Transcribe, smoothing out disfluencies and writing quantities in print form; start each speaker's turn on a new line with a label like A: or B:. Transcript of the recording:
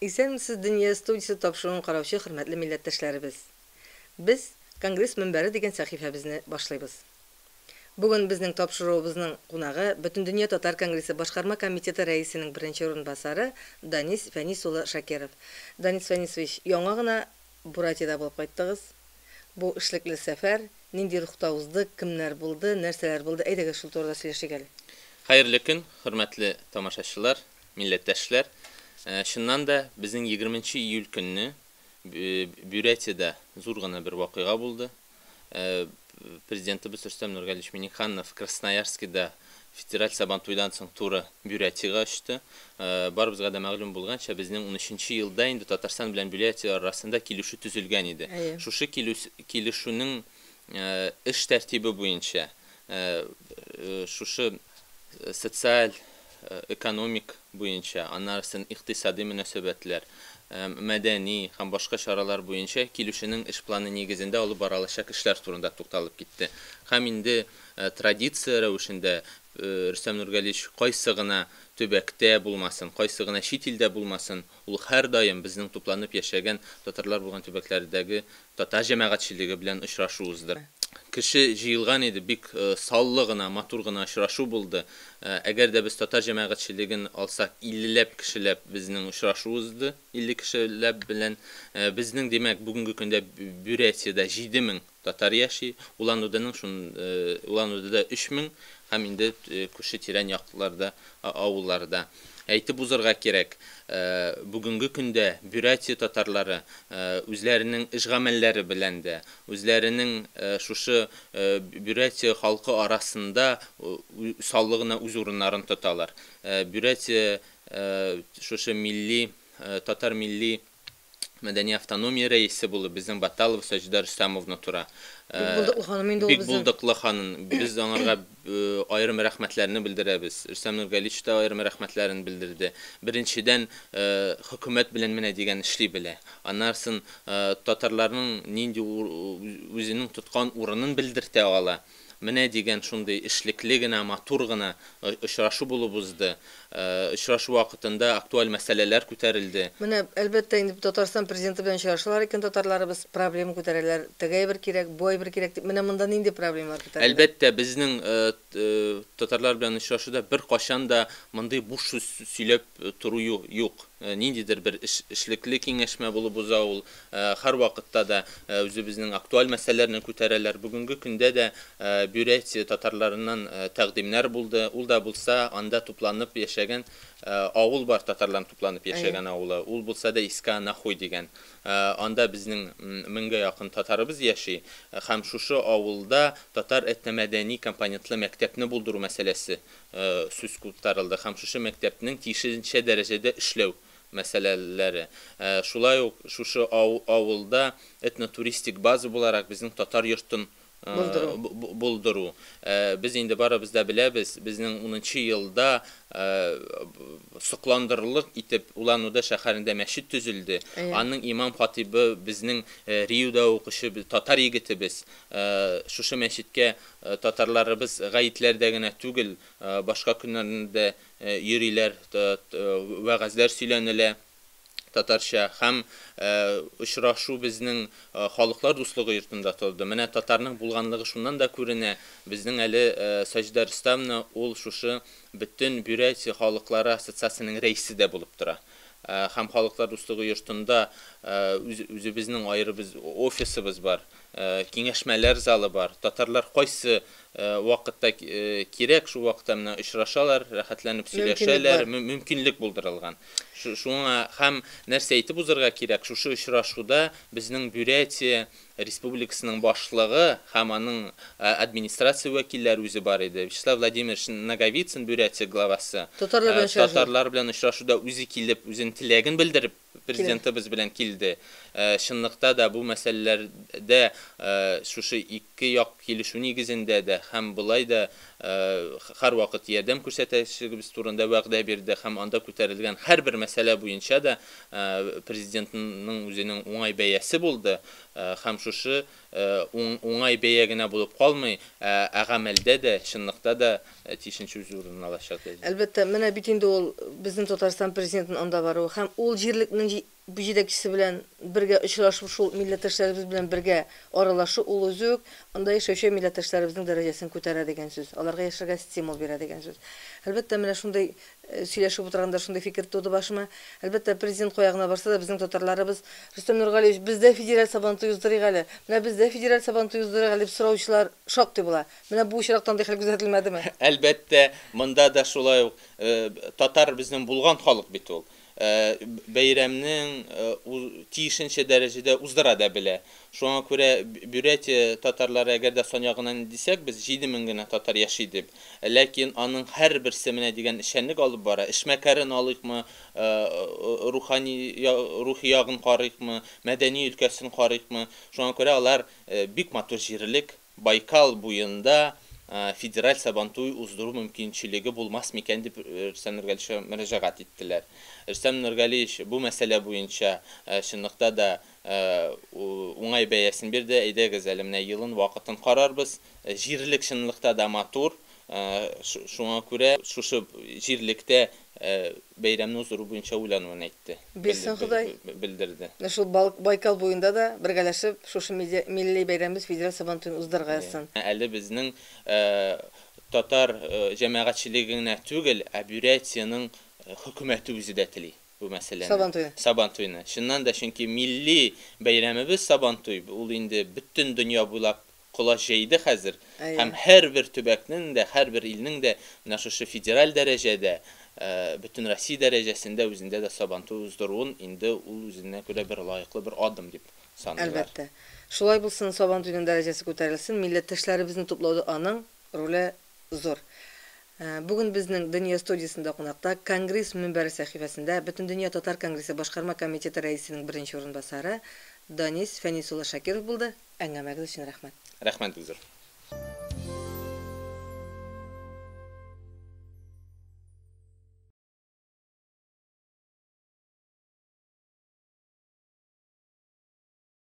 A: Исәнмесез, Дөнья студиясе тапшыруын караучы хөрмәтле милләттәшләребез. Без Конгресс мөнбәре дигән сәхифәбезне башлыйбыз. Бүген безнең тапшыруыбызның кунагы Бөтендөнья Татар конгрессы башкарма комитеты рәисенең беренче урынбасары Данис Фәнис улы Шакиров. Данис Фәнисович, яңа гына Буратиядә булып кайттыгыз. Бу эшлекле сәфәр нинди рухта узды, кемнәр булды, нәрсәләр булды? Әйдәгез шул турыда сөйләшик әле.
B: Хәерле көн, хөрмәтле тамашачылар, милләттәшләр. Шуннан да безнең 20 июль көнне Буратиядә зур гына бер вакыйга булды. Президентыбыз Рөстәм Нургалиевич Миңнеханов Красноярскида федераль Сабантуйдан соң туры Буратиягә очты. Барыбызга да мәгълүм булганча, безнең 13 елда инде Татарстан белән Буратия арасында килешү төзелгән иде. Шушы килешүнең эш тәртибе буенча шушы социаль, экономик буенча, аннан икътисади мөнәсәбәтләр, мәдәни һәм башка чаралар буенча килешүнең эш планы нигезендә алып барылачак эшләр турында тукталып китте. Һәм инде традиция рәвешендә Рөстәм Нургалиевич кайсы гына төбәктә булмасын, кайсы гына чит илдә булмасын, ул һәр даим безнең тупланып яшәгән татарлар булган төбәкләрдәге татар җәмәгатьчелеге белән очрашу узды. Кеше җыелган иде, бик саллы гына, матур гына очрашу булды. Әгәр дә без татар җәмәгатьчелеген алсак, 50ләп кешеләп безнең очрашу узды. 50 кешеләп белән безнең, димәк, бүгенге көндә Буратиядә 7000 татар яши, Улан-Удәнең Улан-Удәдә 3000 һәм инде күрше тирән якларда, авылларда. Әйтеп узарга кирәк, бүгенге көндә Буратия татарлары үзләренең эш гамәлләре белән дә, үзләренең шушы Буратия халкы арасында саллы гына үз урыннарын тоталар. Буратия шушы татар милли мәдәни автономия рәисе булып безнең Баталов Саҗида Рөстәмовна тора. Бик булдыклы ханым. Без аңарга аерым рәхмәтләрне белдерәбез. Рөстәм Нургалиевич та аерым рәхмәтләрен белдерде. Беренчедән, хөкүмәт белән менә дигән эшли белә. Аннан татарларның нинди үзенең тоткан урынын белдертә ала. Менә дигән шундый эшлекле генә, матур гына очрашу булып узды. Очрашу вакытында актуаль мәсьәләләр күтәрелде.
A: Менә әлбәттә инде Татарстан президенты белән очрашалар икән, татарларыбыз проблема күтәрәләр. Тегәй бер кирәк, бой бер кирәк. Менә монда нинди проблемалар күтәрелә?
B: Әлбәттә, безнең татарлар белән очрашуда бер кашан да мондый буш сөйләп туру юк. Ниндидер бер эшлекле киңәшмә булып уза ул. Һәр вакытта да үзебезнең актуаль мәсьәләләрне күтәрәләр. Бүгенге көндә дә Буратия татарларыннан тәкъдимнәр булды. Ул да булса, анда тупланып яшәгән авыл бар, татарлар тупланып яшәгән авылы. Ул булса да Иска Нахуй дигән. Анда безнең 1000гә якын татарыбыз яши. Һәм шушы авылда татар этномәдәни компонентлы мәктәпне булдыру мәсьәләсе сүз күтәрелде. Һәм шушы мәктәпнең тиешенчә дәрәҗәдә эшләү мәсьәләләре. Шулай ук шушы авылда этнотуристик база буларак безнең татар йортын булдыру. Без инде барыбыз да беләбез, безнең 10 елда сокландырылык итеп Улан-Удэ шәһәрендә мәчет төзелде. Аның имам хатибы безнең Риуда укучы татар егетебез. Шушы мәчеткә татарларыбыз гаетләрдә генә түгел, башка көннәрдә йөриләр, вәгазьләр сөйләнелә татарча. Һәм очрашу безнең халыклар дуслыгы йортында торды. Менә татарның булганлыгы шуннан да күренә. Безнең әле Саҗида Рөстәмовна ул шушы бөтен Буратия халыклары ассоциациясының рәисе дә булып тора. Һәм халыклар дуслыгы йортында үзебезнең аерыбыз офисыбыз бар, киңәшмәләр залы бар. Татарлар кайсы вакытта кирәк, шул вакытта менә очрашалар, рәхәтләнеп сөйләшәләр, мөмкинлек булдырылган. Шуңа һәм нәрсә әйтеп узарга кирәк, шушы очрашуда безнең Буратия республикасының башлыгы һәм аның администрация вәкилләре үзе бар иде. Вячеслав Владимирович Наговицын, Буратия главасы, татарлар белән очрашуда үзе килеп, үзен теләген белдереп, президентыбыз белән килде. Чынлыкта да бу мәсьәләләрдә шушы ике як килешү нигезендә дә һәм булай да һәр вакыт ярдәм күрсәтәчәгебез турында вәгъдә бирде һәм анда күтәрелгән һәрбер мәсьәлә буенча да президентның үзенең уңай бәясе булды һәм шушы уңай бәя генә булып калмый, гамәлдә дә, чынлыкта да тиешенче үз урынын алачак.
A: Әлбәттә, менә бит инде ул безнең Татарстан президентының анда баруы һәм ул җирлекнең җитәкчесе белән бергә очрашып, шул милләттәшләребез белән бергә аралашу, ул үзе үк анда яшәүче милләттәшләребезнең дәрәҗәсен күтәрә дигән сүз. Аларга яшәргә стимул бирә дигән сүз. Әлбәттә, менә шундай сөйләшеп утырганда шундай фикер туды башыма. Әлбәттә, президент каягына барса да безнең татарларыбыз, Рөстәм Нургалиевич, бездә федераль Сабантуй уздырыйк әле. Менә бездә федераль Сабантуй уздырыйк әле дип сораучылар шактый була. Менә бу очракта андый хәл күзәтелмәдеме?
B: Әлбәттә, монда да шулай ук татар безнең булган халык бит ул. Бәйрәмнең тиешенчә дәрәҗәдә уздыра да белә. Шуңа күрә Бюрятия татарлары, әгәр дә сан ягыннан дисәк, без 7000 генә татар яши дип. Ләкин аның һәрберсе менә дигән эшчәнлек алып бара. Эшмәкәрен алыйкмы, рухи ягын карыйкмы, мәдәни өлкәсен карыйкмы. Шуңа күрә алар бик матур җирлек Байкал буенда федераль Сабантуй уздыру мөмкинчелеге булмас микән дип Рөстәм Нургалиевичка мөрәҗәгать иттеләр. Рөстәм Нургалиевич бу мәсьәлә буенча чынлыкта да уңай бәясен бирде. Әйдәгез әле менә елын вакытын карарбыз. Җирлек чынлыкта да матур. Шуңа күрә шушы җирлектә бәйрәмне уздыру буенча уйлануын әйтте.
A: Бирсен Ходай
B: Белдерде.
A: Шул Байкал буенда да бергәләшеп шушы милли бәйрәмбез федераль Сабантуйны уздырырга язсын.
B: Әле безнең татар җәмәгатьчелегенә түгел, Бюрятиянең хөкүмәте үзе дә тели бу мәсьәләне. Сабантуйны. Шуннан да чөнки милли бәйрәмебез Сабантуй, ул инде бөтен дөнья буйлап колаш җәйде хәзер. Һәм һәрбер төбәкнең дә, һәрбер илнең дә менә шушы федераль дәрәҗәдә, бөтен Россия дәрәҗәсендә үзендә дә Сабантуй уздыруын инде ул үзенә күрә бер лаеклы бер адым дип саныйлар.
A: Әлбәттә. Шулай булсын, Сабантуйның дәрәҗәсе күтәрелсен, милләттәшләребезне туплауда аның роле зур. Бүген безнең Дөнья студиясында кунакта Конгресс мөнбәре сәхифәсендә Бөтен дөнья татар конгрессы башкарма комитеты рәисенең беренче урынбасары Данис Фәнис улы Шакиров булды. Әңгәмәгез өчен рәхмәт.
B: Рәхмәт, Гүзәр.